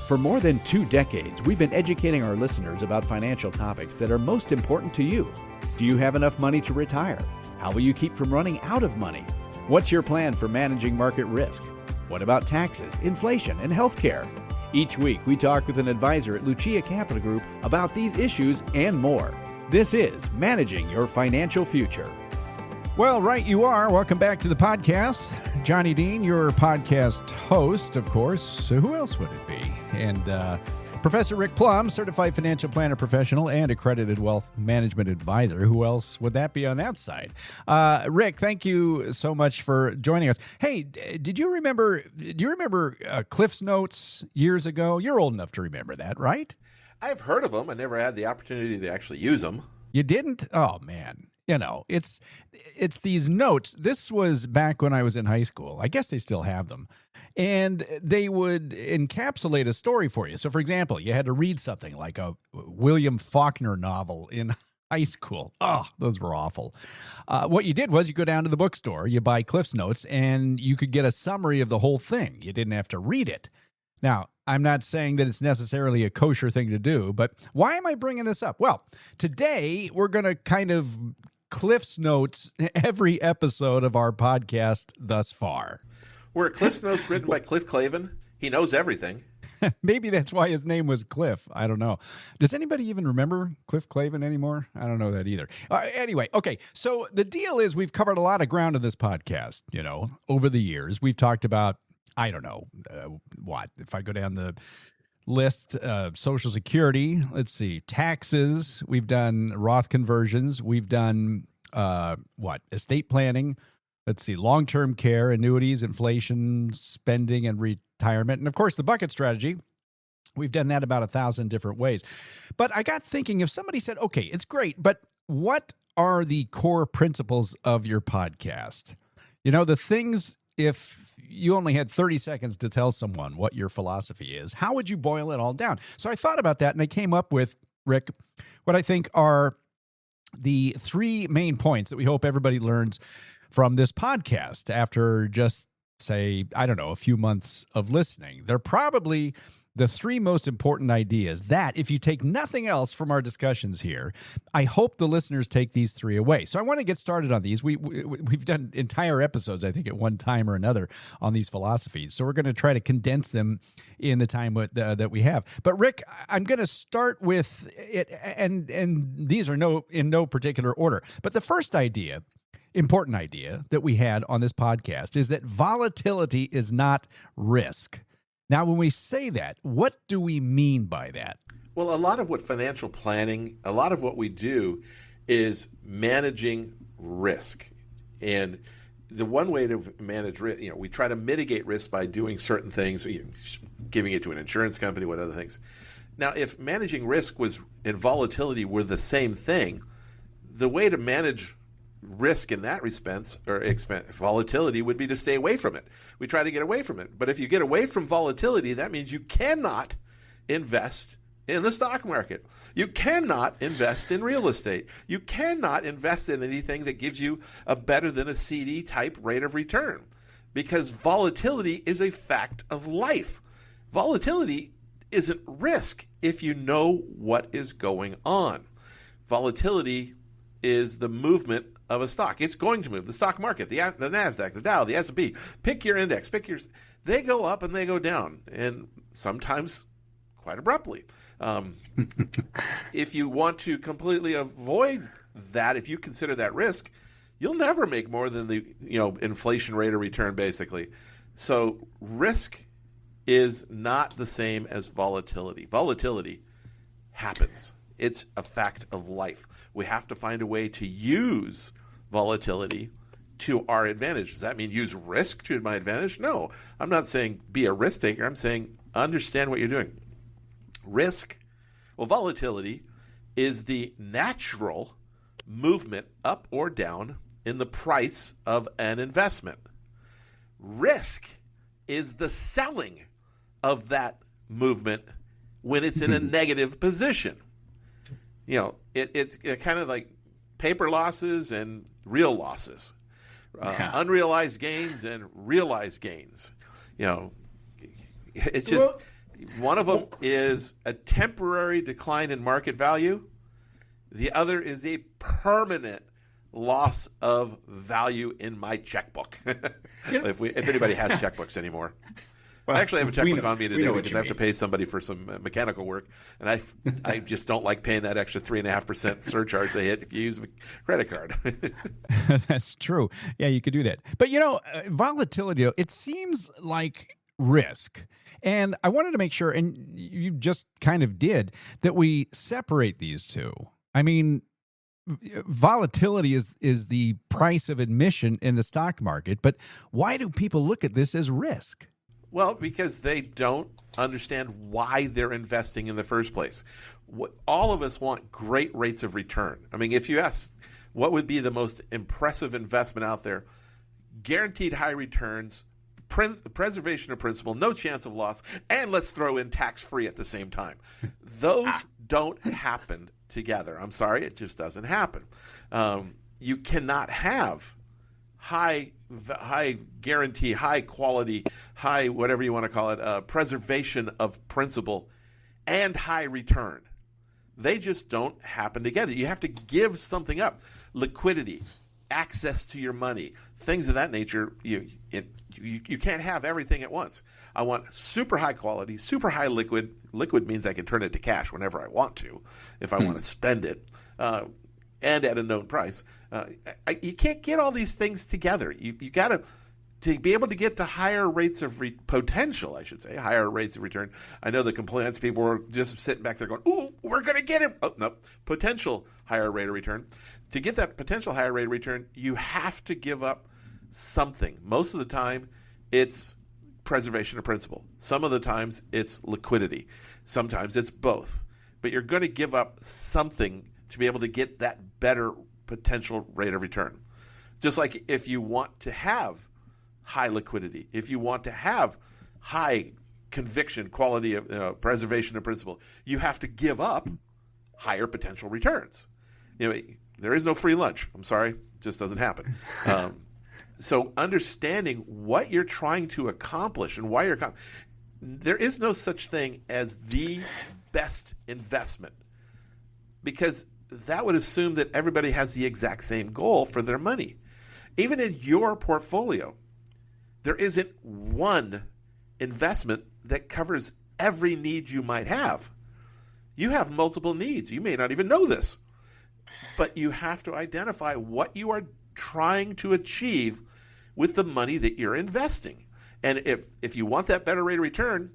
For more than 2 decades, we've been educating our listeners about financial topics that are most important to you. Do you have enough money to retire? How will you keep from running out of money? What's your plan for managing market risk? What about taxes, inflation, and healthcare? Each week, we talk with an advisor at Lucia Capital Group about these issues and more. This is Managing Your Financial Future. Well, right you are. Welcome back to the podcast. Johnny Dean, your podcast host, of course. So who else would it be? And Professor Rick Plum, certified financial planner professional and accredited wealth management advisor. Who else would that be on that side? Rick, thank you so much for joining us. Hey, do you remember Cliff's Notes years ago? You're old enough to remember that, right? I've heard of them. I never had the opportunity to actually use them. You didn't? Oh, man. You know, it's these notes. This was back when I was in high school. I guess they still have them. And they would encapsulate a story for you. So, for example, you had to read something like a William Faulkner novel in high school. Oh, those were awful. What you did was you go down to the bookstore, you buy Cliff's Notes, and you could get a summary of the whole thing. You didn't have to read it. Now, I'm not saying that it's necessarily a kosher thing to do, but why am I bringing this up? Well, today we're going to kind of Cliff's Notes every episode of our podcast thus far. Were Cliff's Notes written by Cliff Clavin? He knows everything. Maybe that's why his name was Cliff. I don't know. Does anybody even remember Cliff Clavin anymore? I don't know that either. Anyway, okay. So the deal is we've covered a lot of ground in this podcast, you know, over the years. We've talked about, I don't know, what? If I go down the list, Social Security, let's see, taxes. We've done Roth conversions. We've done, estate planning. Let's see, long-term care, annuities, inflation, spending, and retirement. And, of course, the bucket strategy. We've done that about 1,000 different ways. But I got thinking, if somebody said, okay, it's great, but what are the core principles of your podcast? You know, the things, if you only had 30 seconds to tell someone what your philosophy is, how would you boil it all down? So I thought about that, and I came up with, Rick, what I think are the 3 main points that we hope everybody learns from this podcast after just, say, I don't know, a few months of listening. They're probably the 3 most important ideas that, if you take nothing else from our discussions here, I hope the listeners take these 3 away. So I want to get started on these. We've done entire episodes, I think, at one time or another on these philosophies. So we're going to try to condense them in the time that we have. But Rick, I'm going to start with it, and these are in no particular order. But the first important idea that we had on this podcast is that volatility is not risk. Now, when we say that, what do we mean by that? Well, a lot of what financial planning, a lot of what we do is managing risk. And the one way to manage risk, we try to mitigate risk by doing certain things, giving it to an insurance company, what other things. Now, if managing risk and volatility were the same thing, the way to manage risk in that volatility would be to stay away from it. We try to get away from it. But if you get away from volatility, that means you cannot invest in the stock market. You cannot invest in real estate. You cannot invest in anything that gives you a better than a CD type rate of return, because volatility is a fact of life. Volatility isn't risk if you know what is going on. Volatility is the movement of a stock. It's going to move. The stock market, the NASDAQ, the Dow, the S&P, pick your index, they go up and they go down, and sometimes quite abruptly. If you want to completely avoid that, if you consider that risk, you'll never make more than the inflation rate of return, basically. So risk is not the same as volatility. Volatility happens. It's a fact of life. We have to find a way to use volatility to our advantage. Does that mean use risk to my advantage? No. I'm not saying be a risk taker. I'm saying understand what you're doing. Volatility is the natural movement up or down in the price of an investment. Risk is the selling of that movement when it's in a negative position. It's kind of like paper losses and real losses, unrealized gains and realized gains. It's just One of them is a temporary decline in market value. The other is a permanent loss of value in my checkbook. If anybody has checkbooks anymore. Well, I actually have a checkbook on me today what because you I have to mean. pay somebody for some mechanical work, and I just don't like paying that extra 3.5% surcharge they hit if you use a credit card. That's true. Yeah, you could do that. But volatility, it seems like risk. And I wanted to make sure, and you just kind of did, that we separate these two. I mean, volatility is the price of admission in the stock market, but why do people look at this as risk? Well, because they don't understand why they're investing in the first place. All of us want great rates of return. I mean, if you ask what would be the most impressive investment out there, guaranteed high returns, preservation of principal, no chance of loss, and let's throw in tax-free at the same time. Those don't happen together. I'm sorry, it just doesn't happen. You cannot have high guarantee, high quality, high whatever you want to call it, preservation of principal and high return. They just don't happen together. You have to give something up. Liquidity, access to your money, things of that nature. You can't have everything at once. I want super high quality, super high liquid. Liquid means I can turn it to cash whenever I want to, if I want to spend it, and at a known price. You can't get all these things together. You got to be able to get to higher rates of potential, I should say, higher rates of return. I know the compliance people were just sitting back there going, "Ooh, we're going to get it." Oh, no, potential higher rate of return. To get that potential higher rate of return, you have to give up something. Most of the time, it's preservation of principal. Some of the times, it's liquidity. Sometimes it's both. But you're going to give up something to be able to get that better potential rate of return. Just like if you want to have high liquidity, if you want to have high conviction, quality of preservation of principal, you have to give up higher potential returns. There is no free lunch. I'm sorry, it just doesn't happen. So understanding what you're trying to accomplish and why there is no such thing as the best investment, because that would assume that everybody has the exact same goal for their money. Even in your portfolio, there isn't one investment that covers every need you might have. You have multiple needs. You may not even know this, but you have to identify what you are trying to achieve with the money that you're investing. And if you want that better rate of return,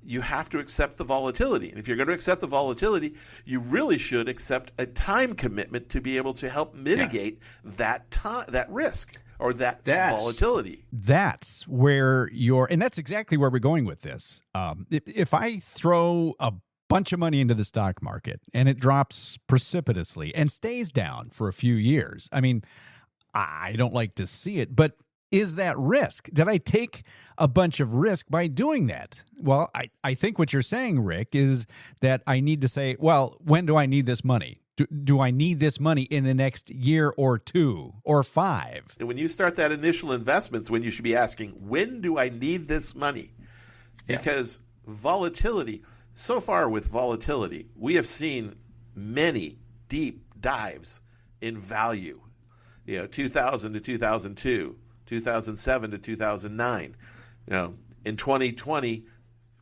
you have to accept the volatility. And if you're going to accept the volatility, you really should accept a time commitment to be able to help mitigate that risk or that volatility. That's where and that's exactly where we're going with this. If I throw a bunch of money into the stock market and it drops precipitously and stays down for a few years, I mean, I don't like to see it, but is that risk? Did I take a bunch of risk by doing that? Well, I think what you're saying, Rick, is that I need to say, well, when do I need this money? Do I need this money in the next year or 2 or 5? And when you start that initial investments, when you should be asking, when do I need this money? Because volatility, so far with volatility, we have seen many deep dives in value. 2000 to 2002. 2007 to 2009. In 2020,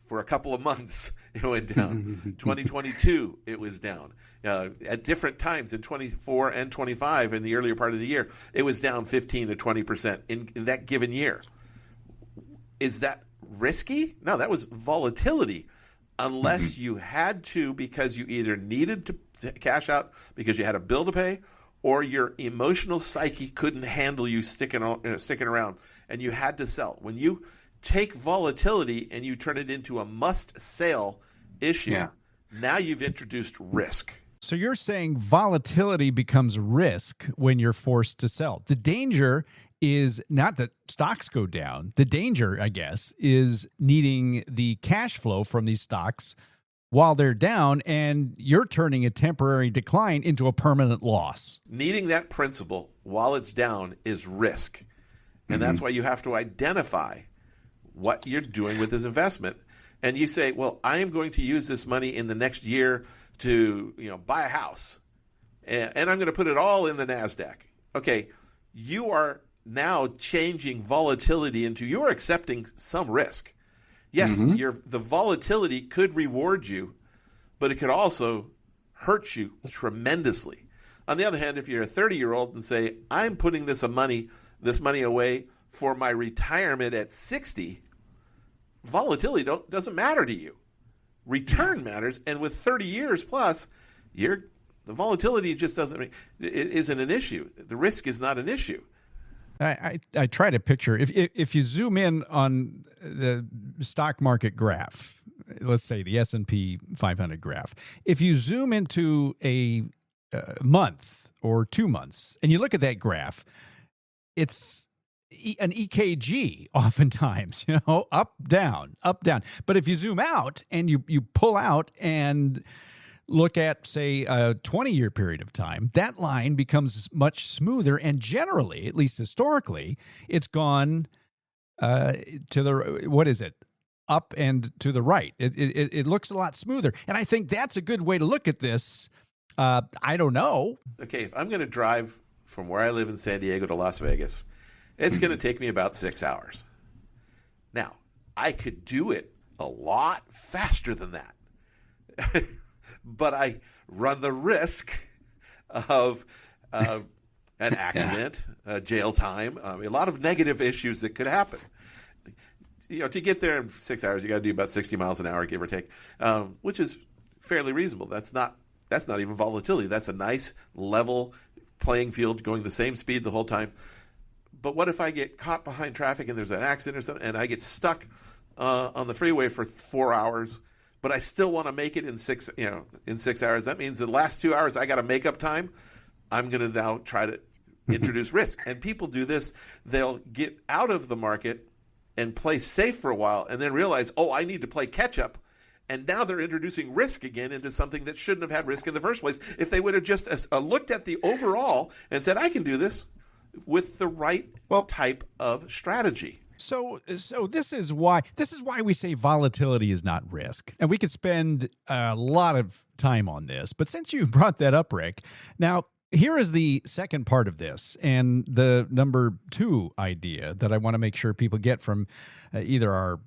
for a couple of months, it went down. 2022, it was down. At different times in 24 and 25 in the earlier part of the year, it was down 15 to 20% in that given year. Is that risky? No, that was volatility. Unless you had to, because you either needed to cash out because you had a bill to pay, or your emotional psyche couldn't handle you sticking around, and you had to sell. When you take volatility and you turn it into a must-sell issue, now you've introduced risk. So you're saying volatility becomes risk when you're forced to sell. The danger is not that stocks go down. The danger, I guess, is needing the cash flow from these stocks while they're down, and you're turning a temporary decline into a permanent loss. Needing that principal while it's down is risk. And that's why you have to identify what you're doing with this investment. and you say, well, I am going to use this money in the next year to buy a house, and I'm going to put it all in the NASDAQ. Okay, you are now changing volatility into you're accepting some risk. Yes, the volatility could reward you, but it could also hurt you tremendously. On the other hand, if you're a 30-year-old and say, I'm putting this money away for my retirement at 60, volatility doesn't matter to you. Return matters, and with 30 years plus, the volatility just isn't an issue. The risk is not an issue. I try to picture if you zoom in on the stock market graph, let's say the S&P 500 graph. If you zoom into a month or 2 months and you look at that graph, it's an EKG oftentimes, up, down, up, down. But if you zoom out and you pull out and look at, say, a 20-year period of time, that line becomes much smoother. And generally, at least historically, it's gone to the, what is it? Up and to the right. It looks a lot smoother. And I think that's a good way to look at this. I don't know. Okay, if I'm going to drive from where I live in San Diego to Las Vegas, it's going to take me about 6 hours. Now, I could do it a lot faster than that. But I run the risk of an accident, jail time, a lot of negative issues that could happen. To get there in 6 hours, you got to do about 60 miles an hour, give or take, which is fairly reasonable. That's not even volatility. That's a nice level playing field, going the same speed the whole time. But what if I get caught behind traffic and there's an accident or something, and I get stuck on the freeway for 4 hours? But I still want to make it in 6 hours. That means the last 2 hours I got to make up time. I'm going to now try to introduce risk. And people do this. They'll get out of the market and play safe for a while and then realize, I need to play catch up. And now they're introducing risk again into something that shouldn't have had risk in the first place. If they would have just looked at the overall and said, I can do this with the right type of strategy. So this is why we say volatility is not risk. And we could spend a lot of time on this. But since you brought that up, Rick, now here is the second part of this and the number 2 idea that I want to make sure people get from either our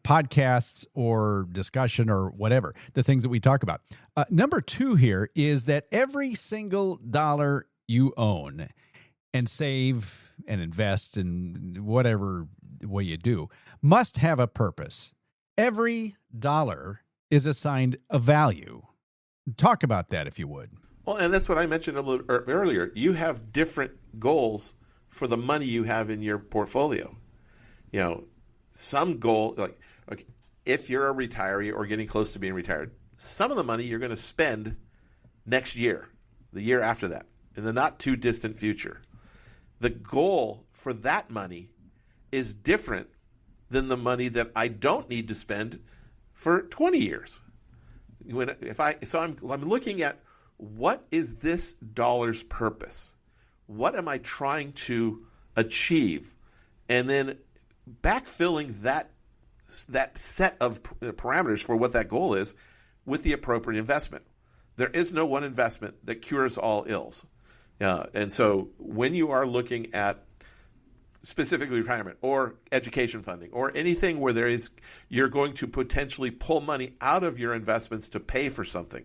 podcasts or discussion or whatever, the things that we talk about. Number 2 here is that every single dollar you own and save and invest in whatever way you do must have a purpose. Every dollar is assigned a value. Talk about that if you would. Well, and that's what I mentioned a little earlier. You have different goals for the money you have in your portfolio. Some goal, if you're a retiree or getting close to being retired, some of the money you're going to spend next year, the year after that, in the not too distant future. The goal for that money is different than the money that I don't need to spend for 20 years. I'm looking at what is this dollar's purpose? What am I trying to achieve? And then backfilling that set of parameters for what that goal is with the appropriate investment. There is no one investment that cures all ills. And so when you are looking at specifically retirement or education funding or anything where you're going to potentially pull money out of your investments to pay for something,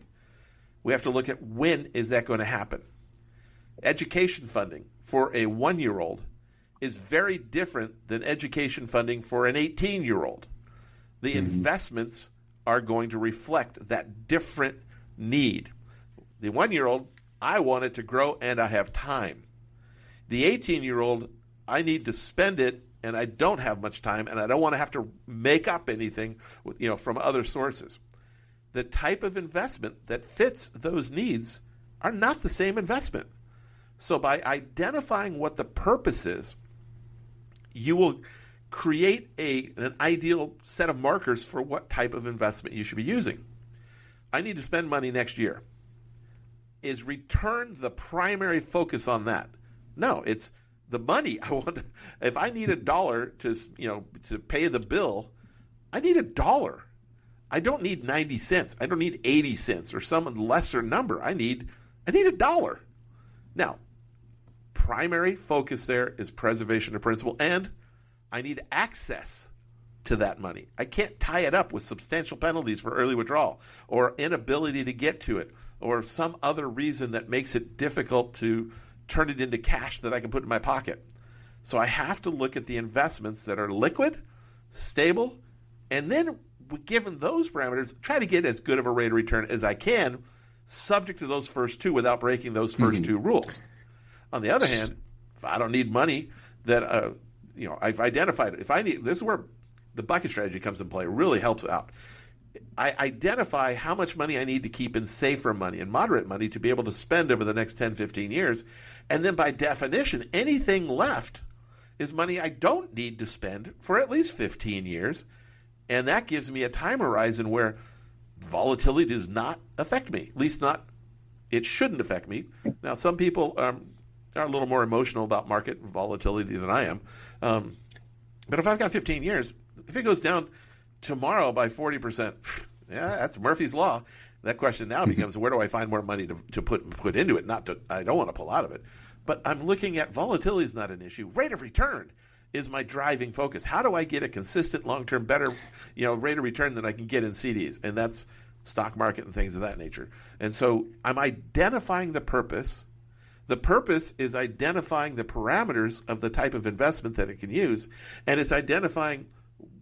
we have to look at when is that going to happen. Education funding for a 1-year-old is very different than education funding for an 18-year-old. The investments are going to reflect that different need. The 1-year-old, I want it to grow and I have time. The 18-year-old, I need to spend it and I don't have much time and I don't want to have to make up anything from other sources. The type of investment that fits those needs are not the same investment. So by identifying what the purpose is, you will create an ideal set of markers for what type of investment you should be using. I need to spend money next year. Is return the primary focus on that? No, it's the money I want. If I need $1 to pay the bill, I need $1. I don't need 90 cents. I don't need 80 cents or some lesser number. I need $1. Now, primary focus there is preservation of principal, and I need access to that money. I can't tie it up with substantial penalties for early withdrawal or inability to get to it or some other reason that makes it difficult to turn it into cash that I can put in my pocket. So I have to look at the investments that are liquid, stable, and then given those parameters, try to get as good of a rate of return as I can, subject to those first two without breaking those first two rules. On the other hand, if I don't need money that I've identified, if I need, this is where the bucket strategy comes in play. It really helps out. I identify how much money I need to keep in safer money and moderate money to be able to spend over the next 10, 15 years. And then by definition, anything left is money I don't need to spend for at least 15 years. And that gives me a time horizon where volatility does not affect me. At least not, it shouldn't affect me. Now, some people are a little more emotional about market volatility than I am. But if I've got 15 years, if it goes down tomorrow by 40%, yeah, that's Murphy's Law. That question now becomes, where do I find more money to put into it? I don't want to pull out of it. But I'm looking at volatility is not an issue. Rate of return is my driving focus. How do I get a consistent long-term better, rate of return than I can get in CDs? And that's stock market and things of that nature. And so I'm identifying the purpose. The purpose is identifying the parameters of the type of investment that it can use, and it's identifying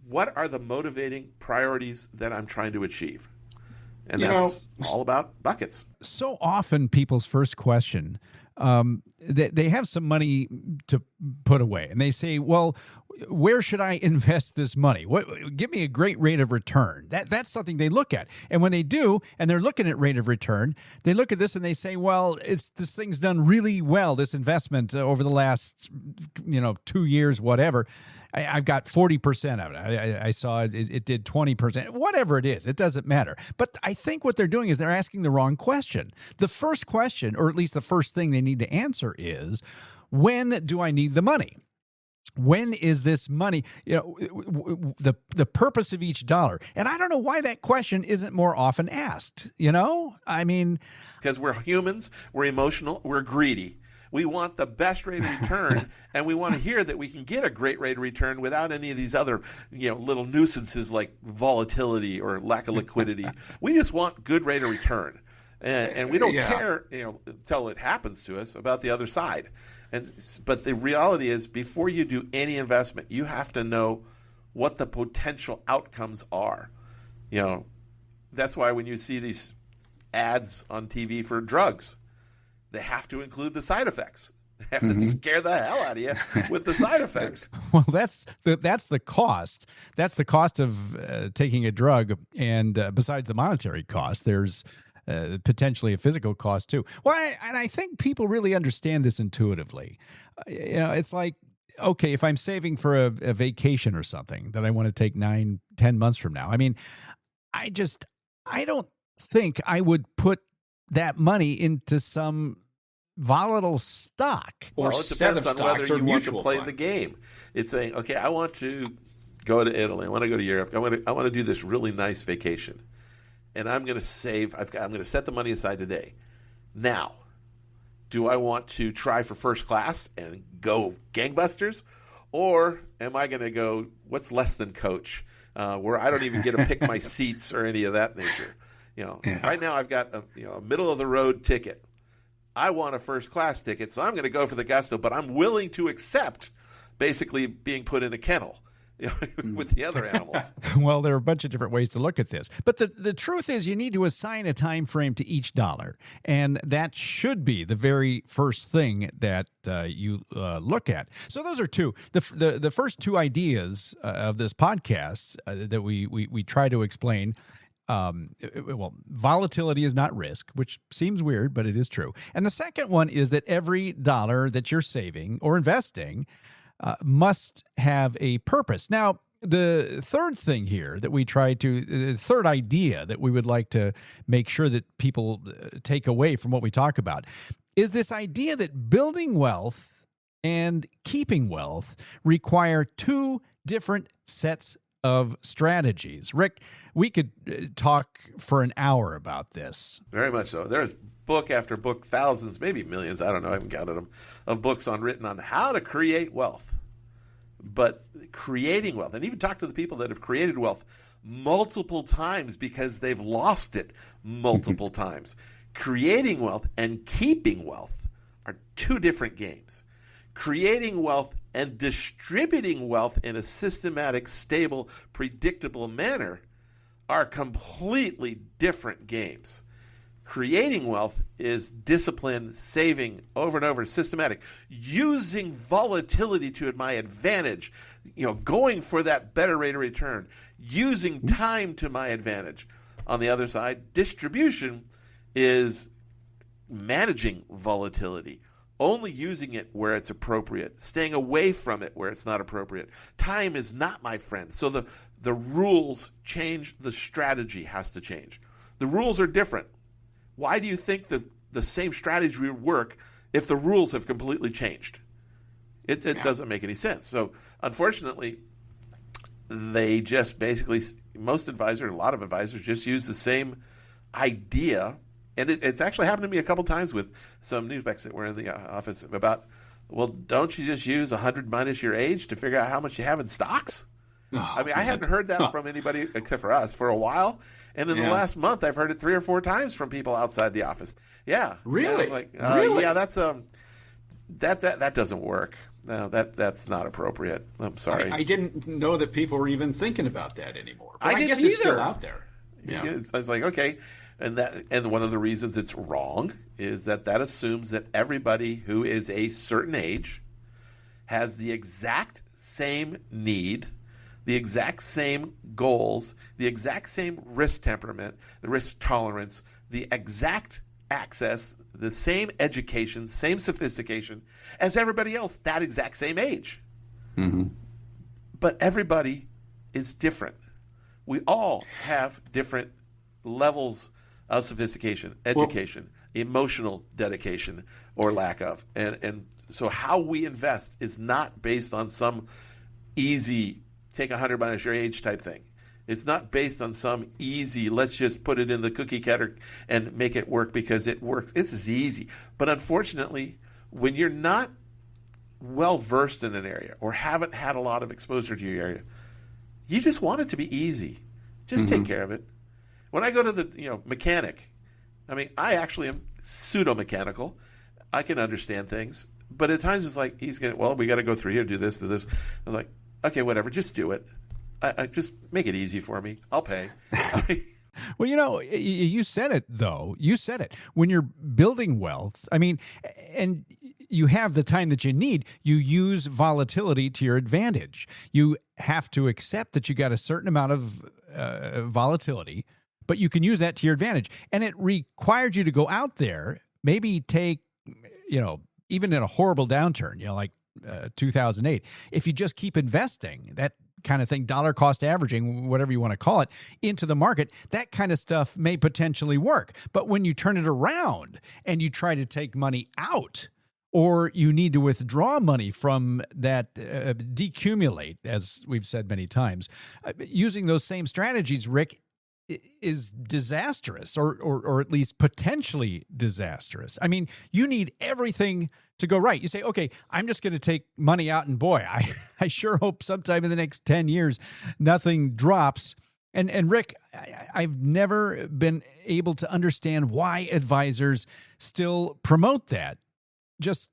what are the motivating priorities that I'm trying to achieve. And that's all about buckets. So often people's first question, they have some money to put away, and they say, well, where should I invest this money? Give me a great rate of return. That's something they look at. And when they do, and they're looking at rate of return, they look at this and they say, well, this thing's done really well, this investment over the last 2 years, whatever. I've got 40% of it. I saw it did 20%. Whatever it is, it doesn't matter. But I think what they're doing is they're asking the wrong question. The first question, or at least the first thing they need to answer is, when do I need the money? When is this money, the purpose of each dollar? And I don't know why that question isn't more often asked, I mean. Because we're humans, we're emotional, we're greedy. We want the best rate of return, and we want to hear that we can get a great rate of return without any of these other, little nuisances like volatility or lack of liquidity. We just want good rate of return, and we don't care, until it happens to us about the other side. But the reality is, before you do any investment, you have to know what the potential outcomes are. That's why when you see these ads on TV for drugs, they have to include the side effects. They have to scare the hell out of you with the side effects. Well, that's the cost. That's the cost of taking a drug. And besides the monetary cost, there's potentially a physical cost too. Well, I think people really understand this intuitively. It's like, okay, if I'm saving for a vacation or something that I want to take 9-10 months from now, I mean, I don't think I would put that money into some volatile stock. Well, it depends on whether you want to play the game. It's saying, okay, I want to go to Italy. I want to go to Europe. I want to do this really nice vacation. And I'm going to save. I'm going to set the money aside today. Now, do I want to try for first class and go gangbusters? Or am I going to go, what's less than coach, where I don't even get to pick my seats or any of that nature? Right now I've got a middle of the road ticket. I want a first class ticket, so I'm going to go for the gusto, but I'm willing to accept basically being put in a kennel with the other animals. Well, there are a bunch of different ways to look at this. But the truth is you need to assign a time frame to each dollar. And that should be the very first thing that you look at. So those are two. The first two ideas of this podcast that we try to explain. Well, volatility is not risk, which seems weird, but it is true. And the second one is that every dollar that you're saving or investing must have a purpose. Now, the third thing here that the third idea that we would like to make sure that people take away from what we talk about is this idea that building wealth and keeping wealth require two different sets of strategies. Rick, we could talk for an hour about this. Very much so. There's book after book, thousands, maybe millions, I don't know, I haven't counted them, of books written on how to create wealth. But creating wealth, and even talk to the people that have created wealth multiple times because they've lost it multiple times. Creating wealth and keeping wealth are two different games. Creating wealth and distributing wealth in a systematic, stable, predictable manner are completely different games. Creating wealth is discipline, saving over and over, systematic, using volatility to my advantage, going for that better rate of return, using time to my advantage. On the other side, distribution is managing volatility, only using it where it's appropriate, staying away from it where it's not appropriate. Time is not my friend. So the rules change, the strategy has to change. The rules are different. Why do you think the same strategy would work if the rules have completely changed? It doesn't make any sense. So unfortunately, they just basically, most advisors, a lot of advisors just use the same idea. And it's actually happened to me a couple times with some newsbacks that were in the office about, well, don't you just use 100 minus your age to figure out how much you have in stocks? I hadn't heard that from anybody except for us for a while. And in the last month, I've heard it 3 or 4 times from people outside the office. Yeah. Really? Really? Yeah, that's that doesn't work. No, that's not appropriate. I'm sorry. I didn't know that people were even thinking about that anymore. But I didn't guess it's still either. out there. Yeah. It's like, okay. And one of the reasons it's wrong is that assumes that everybody who is a certain age has the exact same need, the exact same goals, the exact same risk temperament, the risk tolerance, the exact access, the same education, same sophistication as everybody else that exact same age. Mm-hmm. But everybody is different. We all have different levels of sophistication, education, emotional dedication, or lack of. And so how we invest is not based on some easy take 100 minus your age type thing. It's not based on some easy, let's just put it in the cookie cutter and make it work because it works. It's as easy. But unfortunately, when you're not well versed in an area or haven't had a lot of exposure to your area, you just want it to be easy. Just take care of it. When I go to the mechanic, I actually am pseudo-mechanical. I can understand things. But at times it's like, we got to go through here, do this, do this. I was like, okay, whatever, just do it. I just make it easy for me. I'll pay. Well, you said it, though. You said it. When you're building wealth, and you have the time that you need, you use volatility to your advantage. You have to accept that you got a certain amount of volatility, but you can use that to your advantage. And it required you to go out there, maybe take, even in a horrible downturn, like 2008, if you just keep investing, that kind of thing, dollar cost averaging, whatever you want to call it, into the market, that kind of stuff may potentially work. But when you turn it around and you try to take money out, or you need to withdraw money from that, decumulate, as we've said many times, using those same strategies, Rick, is disastrous, or at least potentially disastrous. You need everything to go right. You say, okay, I'm just going to take money out, and boy, I sure hope sometime in the next 10 years nothing drops. And Rick, I've never been able to understand why advisors still promote that. Just,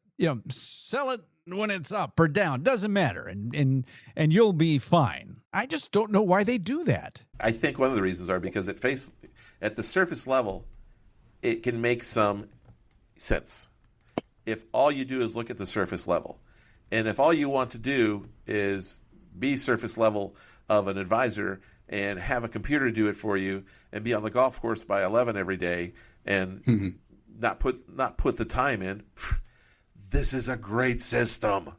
sell it when it's up or down, doesn't matter, and you'll be fine. I just don't know why they do that. I think one of the reasons are because at the surface level, it can make some sense. If all you do is look at the surface level, and if all you want to do is be surface level of an advisor and have a computer do it for you and be on the golf course by 11 every day and not put the time in, this is a great system.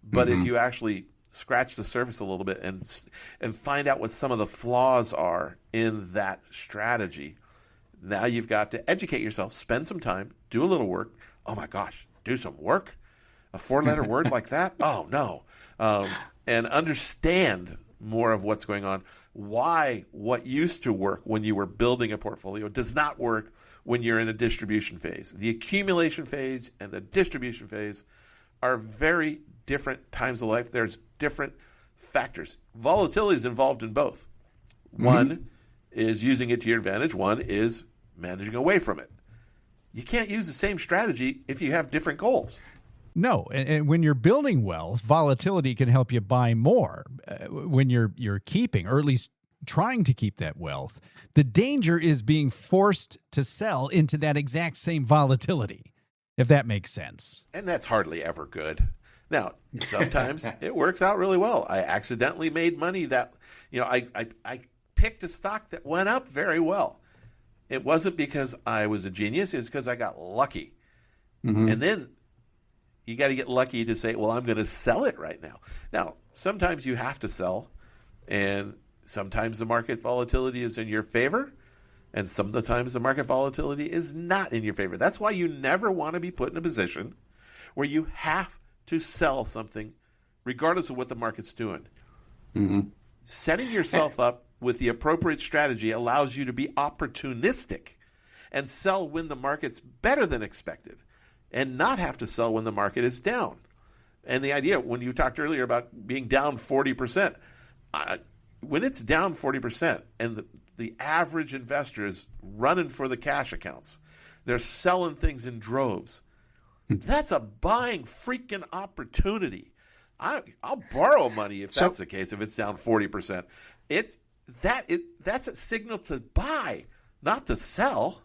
But if you actually scratch the surface a little bit and find out what some of the flaws are in that strategy, now you've got to educate yourself, spend some time, do a little work. Oh my gosh, do some work? A 4-letter word like that? Oh no. And understand more of what's going on, why what used to work when you were building a portfolio does not work when you're in a distribution phase. The accumulation phase and the distribution phase are very different times of life. There's different factors. Volatility is involved in both. One is using it to your advantage. One is managing away from it. You can't use the same strategy if you have different goals. No, and when you're building wealth, volatility can help you buy more. When you're keeping, or at least trying to keep that wealth, the danger is being forced to sell into that exact same volatility, if that makes sense. And that's hardly ever good. Now, sometimes it works out really well. I accidentally made money that, I picked a stock that went up very well. It wasn't because I was a genius. It's because I got lucky. And then you got to get lucky to say, well, I'm going to sell it right now. Now, sometimes you have to sell, and sometimes the market volatility is in your favor, and sometimes the market volatility is not in your favor. That's why you never want to be put in a position where you have to sell something regardless of what the market's doing. Setting yourself up with the appropriate strategy allows you to be opportunistic and sell when the market's better than expected, and not have to sell when the market is down. And the idea, when you talked earlier about being down 40%, when it's down 40% and the average investor is running for the cash accounts, they're selling things in droves, that's a buying freaking opportunity. I'll borrow money if that's the case, if it's down 40%. That's a signal to buy, not to sell.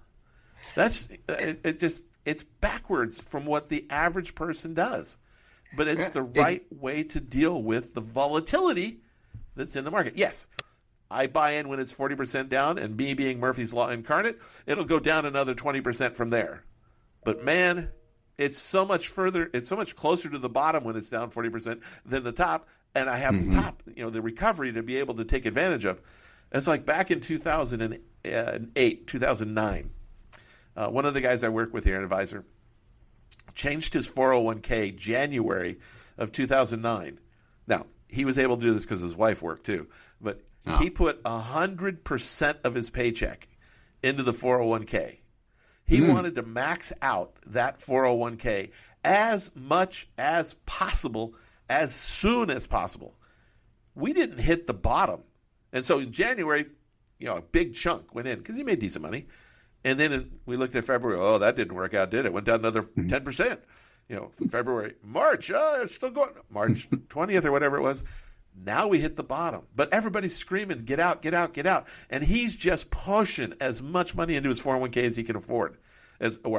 It's backwards from what the average person does. But it's the right way to deal with the volatility that's in the market. Yes, I buy in when it's 40% down, and me being Murphy's Law incarnate, it'll go down another 20% from there. But man, it's so much closer to the bottom when it's down 40% than the top, and I have the top, the recovery to be able to take advantage of. It's like back in 2008, 2009. One of the guys I work with here, an advisor, changed his 401k January of 2009. Now, he was able to do this because his wife worked too, but he put 100% of his paycheck into the 401k. He wanted to max out that 401k as much as possible, as soon as possible. We didn't hit the bottom. And so in January, a big chunk went in because he made decent money. And then we looked at February. Oh, that didn't work out, did it? Went down another 10%. February, March, it's still going. March 20th or whatever it was. Now we hit the bottom. But everybody's screaming, get out, get out, get out. And he's just pushing as much money into his 401k as he can afford, as the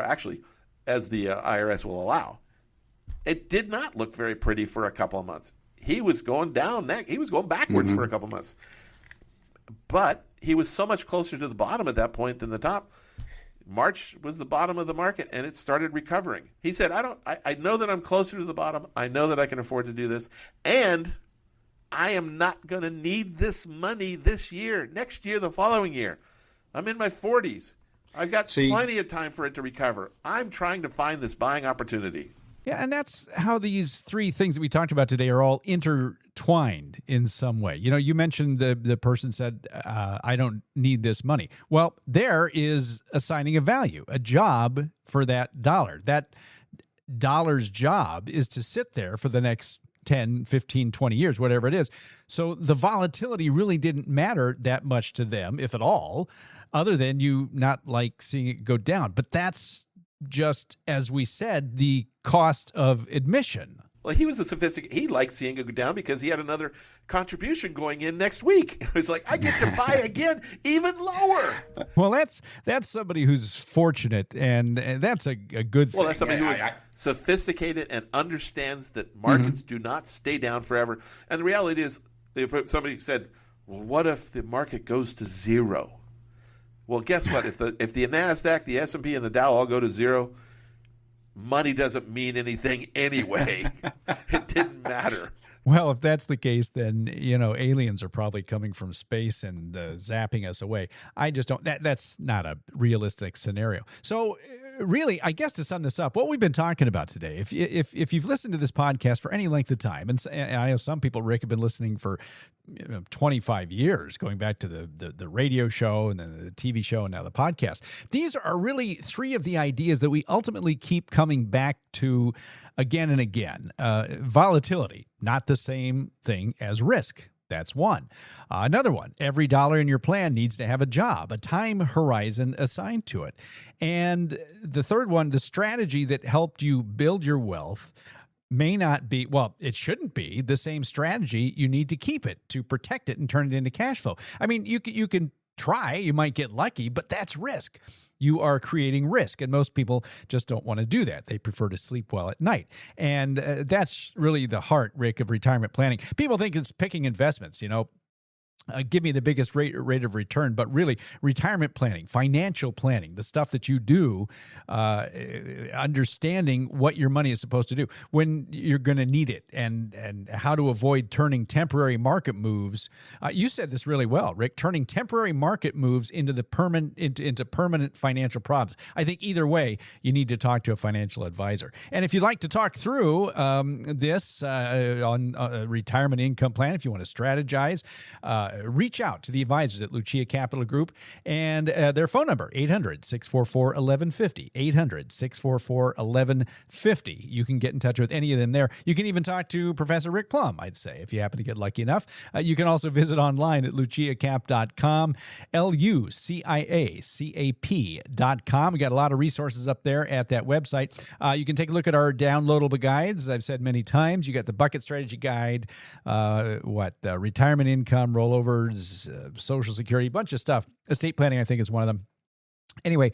IRS will allow. It did not look very pretty for a couple of months. He was going down. He was going backwards for a couple of months. But he was so much closer to the bottom at that point than the top. March was the bottom of the market, and it started recovering. He said, I know that I'm closer to the bottom. I know that I can afford to do this. And I am not going to need this money this year, next year, the following year. I'm in my 40s. I've got plenty of time for it to recover. I'm trying to find this buying opportunity. Yeah, and that's how these three things that we talked about today are all intertwined in some way. You mentioned the person said, I don't need this money. Well, there is assigning a value, a job for that dollar. That dollar's job is to sit there for the next 10, 15, 20 years, whatever it is. So the volatility really didn't matter that much to them, if at all, other than you not like seeing it go down. But that's just, as we said, the cost of admission. Well, he was a sophisticated. He liked seeing it go down because he had another contribution going in next week. It was like, I get to buy again, even lower. Well, that's somebody who's fortunate, and that's a good thing. Well, that's somebody who is sophisticated and understands that markets do not stay down forever. And the reality is, if somebody said, well, what if the market goes to zero? Well, guess what? If the NASDAQ, the S&P, and the Dow all go to zero, money doesn't mean anything anyway. It didn't matter. Well, if that's the case, then, aliens are probably coming from space and zapping us away. I just don't, that's not a realistic scenario. So really, I guess to sum this up, what we've been talking about today, if you've listened to this podcast for any length of time, and I know some people, Rick, have been listening for 25 years, going back to the radio show and then the TV show and now the podcast. These are really three of the ideas that we ultimately keep coming back to again and again. Volatility, not the same thing as risk. That's one. Another one, every dollar in your plan needs to have a job, a time horizon assigned to it. And the third one, the strategy that helped you build your wealth may not be, well, it shouldn't be the same strategy. You need to keep it to protect it and turn it into cash flow. I mean, you can try, you might get lucky, but that's risk. You are creating risk, and most people just don't want to do that. They prefer to sleep well at night. And that's really the heart, Rick, of retirement planning. People think it's picking investments, give me the biggest rate of return, but really retirement planning, financial planning, the stuff that you do, understanding what your money is supposed to do, when you're going to need it, and how to avoid turning temporary market moves. You said this really well, Rick, turning temporary market moves into permanent financial problems. I think either way, you need to talk to a financial advisor. And if you'd like to talk through this on a retirement income plan, if you want to strategize, reach out to the advisors at Lucia Capital Group, and their phone number, 800-644-1150, 800-644-1150. You can get in touch with any of them there. You can even talk to Professor Rick Plum, I'd say, if you happen to get lucky enough. You can also visit online at luciacap.com, luciacap.com. We got a lot of resources up there at that website. You can take a look at our downloadable guides. I've said many times, you got the Bucket Strategy Guide, retirement income, rollovers, Social Security, a bunch of stuff. Estate planning, I think, is one of them. Anyway,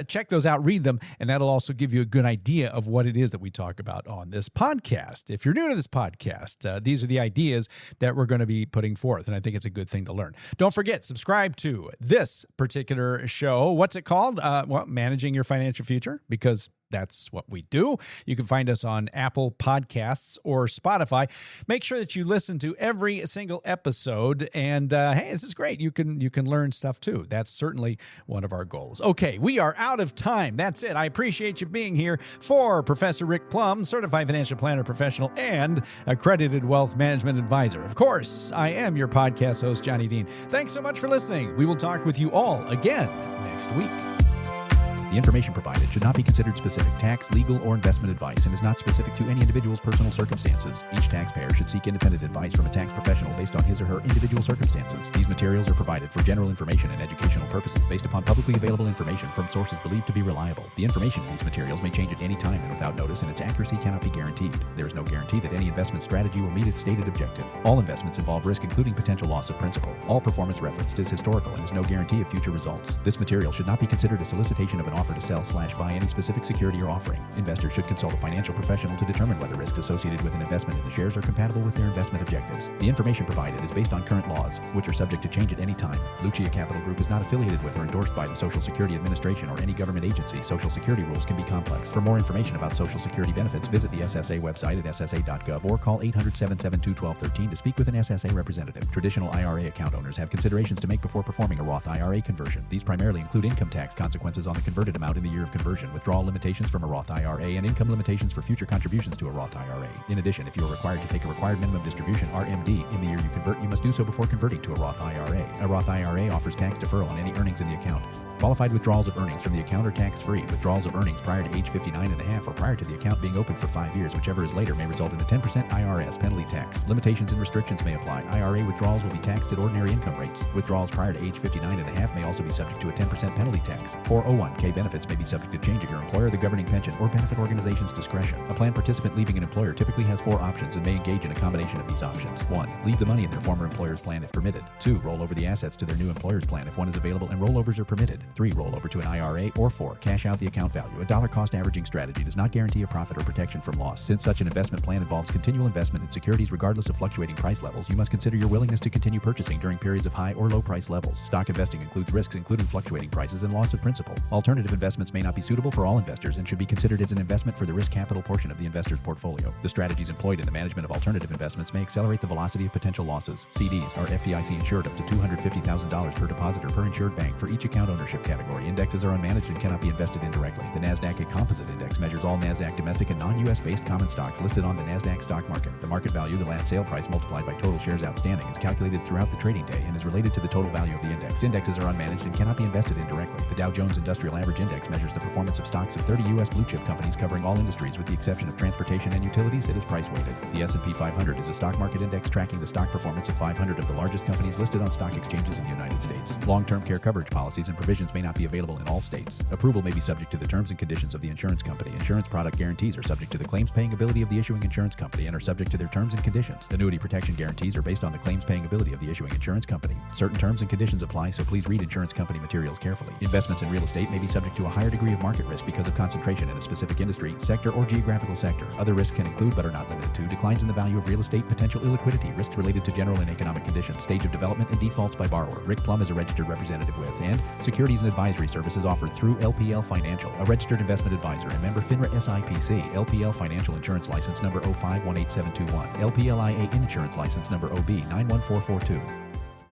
check those out, read them, and that'll also give you a good idea of what it is that we talk about on this podcast. If you're new to this podcast, these are the ideas that we're going to be putting forth, and I think it's a good thing to learn. Don't forget, subscribe to this particular show. What's it called? Managing Your Financial Future, because that's what we do. You can find us on Apple Podcasts or Spotify. Make sure that you listen to every single episode. And hey, this is great. You can learn stuff too. That's certainly one of our goals. Okay, we are out of time. That's it. I appreciate you being here. For Professor Rick Plum, certified financial planner professional and accredited wealth management advisor. Of course, I am your podcast host, Johnny Dean. Thanks so much for listening. We will talk with you all again next week. The information provided should not be considered specific tax, legal, or investment advice and is not specific to any individual's personal circumstances. Each taxpayer should seek independent advice from a tax professional based on his or her individual circumstances. These materials are provided for general information and educational purposes based upon publicly available information from sources believed to be reliable. The information in these materials may change at any time and without notice, and its accuracy cannot be guaranteed. There is no guarantee that any investment strategy will meet its stated objective. All investments involve risk, including potential loss of principal. All performance referenced is historical and is no guarantee of future results. This material should not be considered a solicitation of an offer to sell / buy any specific security or offering. Investors should consult a financial professional to determine whether risks associated with an investment in the shares are compatible with their investment objectives. The information provided is based on current laws, which are subject to change at any time. Lucia Capital Group is not affiliated with or endorsed by the Social Security Administration or any government agency. Social Security rules can be complex. For more information about Social Security benefits, visit the SSA website at ssa.gov or call 800-772-1213 to speak with an SSA representative. Traditional IRA account owners have considerations to make before performing a Roth IRA conversion. These primarily include income tax consequences on the converted amount in the year of conversion, withdrawal limitations from a Roth IRA, and income limitations for future contributions to a Roth IRA. In addition, if you are required to take a required minimum distribution, RMD, in the year you convert, you must do so before converting to a Roth IRA. A Roth IRA offers tax deferral on any earnings in the account. Qualified withdrawals of earnings from the account are tax-free. Withdrawals of earnings prior to age 59 and a half or prior to the account being open for 5 years, whichever is later, may result in a 10% IRS penalty tax. Limitations and restrictions may apply. IRA withdrawals will be taxed at ordinary income rates. Withdrawals prior to age 59 and a half may also be subject to a 10% penalty tax. 401k benefits may be subject to change at your employer, the governing pension, or benefit organization's discretion. A plan participant leaving an employer typically has 4 options and may engage in a combination of these options. 1. Leave the money in their former employer's plan if permitted. 2. Roll over the assets to their new employer's plan if one is available and rollovers are permitted. 3. Roll over to an IRA, or 4. Cash out the account value. A dollar cost averaging strategy does not guarantee a profit or protection from loss. Since such an investment plan involves continual investment in securities regardless of fluctuating price levels, you must consider your willingness to continue purchasing during periods of high or low price levels. Stock investing includes risks including fluctuating prices and loss of principal. Alternative investments may not be suitable for all investors and should be considered as an investment for the risk capital portion of the investor's portfolio. The strategies employed in the management of alternative investments may accelerate the velocity of potential losses. CDs are FDIC insured up to $250,000 per deposit or per insured bank for each account ownership market category. Indexes are unmanaged and cannot be invested indirectly. The NASDAQ Composite Index measures all NASDAQ domestic and non-U.S. based common stocks listed on the NASDAQ stock market. The market value, the last sale price multiplied by total shares outstanding, is calculated throughout the trading day and is related to the total value of the index. Indexes are unmanaged and cannot be invested indirectly. The Dow Jones Industrial Average Index measures the performance of stocks of 30 U.S. blue chip companies covering all industries with the exception of transportation and utilities. It is price weighted. The S&P 500 is a stock market index tracking the stock performance of 500 of the largest companies listed on stock exchanges in the United States. Long-term care coverage policies and provisions may not be available in all states. Approval may be subject to the terms and conditions of the insurance company. Insurance product guarantees are subject to the claims paying ability of the issuing insurance company and are subject to their terms and conditions. Annuity protection guarantees are based on the claims paying ability of the issuing insurance company. Certain terms and conditions apply, so please read insurance company materials carefully. Investments in real estate may be subject to a higher degree of market risk because of concentration in a specific industry, sector, or geographical sector. Other risks can include, but are not limited to, declines in the value of real estate, potential illiquidity, risks related to general and economic conditions, stage of development, and defaults by borrower. Rick Plum is a registered representative with, and securities and advisory services offered through LPL Financial, a registered investment advisor and member FINRA SIPC, LPL Financial Insurance License number 0518721, LPLIA Insurance License number OB 91442.